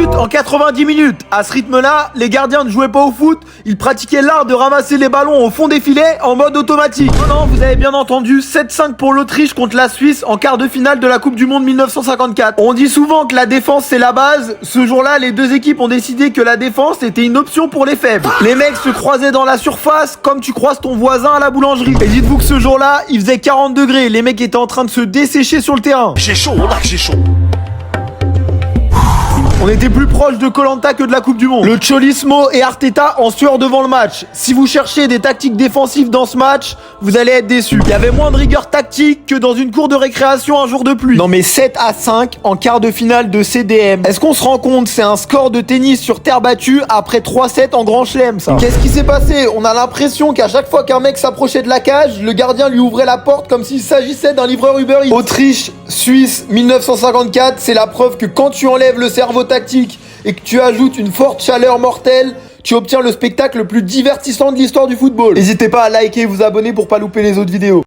buts en 90 minutes. À ce rythme-là, les gardiens ne jouaient pas au foot, ils pratiquaient l'art de ramasser les ballons au fond des filets en mode automatique. Non, vous avez bien entendu, 7-5 pour l'Autriche contre la Suisse en quart de finale de la Coupe du Monde 1954. On dit souvent que la défense c'est la base. Ce jour-là, les deux équipes ont décidé que la défense était une option pour les faibles. Les mecs se croisaient dans la surface comme tu croises ton voisin à la boulangerie. Et dites-vous que ce jour-là, il faisait 40 degrés. Les mecs étaient en train de se dessécher sur le terrain. J'ai chaud, là, j'ai chaud. On était plus proche de Koh-Lanta que de la Coupe du Monde. Le Cholismo et Arteta en sueur devant le match. Si vous cherchez des tactiques défensives dans ce match, vous allez être déçus. Il y avait moins de rigueur tactique que dans une cour de récréation un jour de pluie. Non mais 7-5 en quart de finale de CDM. Est-ce qu'on se rend compte, c'est un score de tennis sur terre battue après 3-7 en grand chelem ça. Qu'est-ce qui s'est passé? On a l'impression qu'à chaque fois qu'un mec s'approchait de la cage, le gardien lui ouvrait la porte comme s'il s'agissait d'un livreur Uber Eats. Autriche, Suisse, 1954, c'est la preuve que quand tu enlèves le cerveau tactique et que tu ajoutes une forte chaleur mortelle, tu obtiens le spectacle le plus divertissant de l'histoire du football. N'hésitez pas à liker et vous abonner pour pas louper les autres vidéos.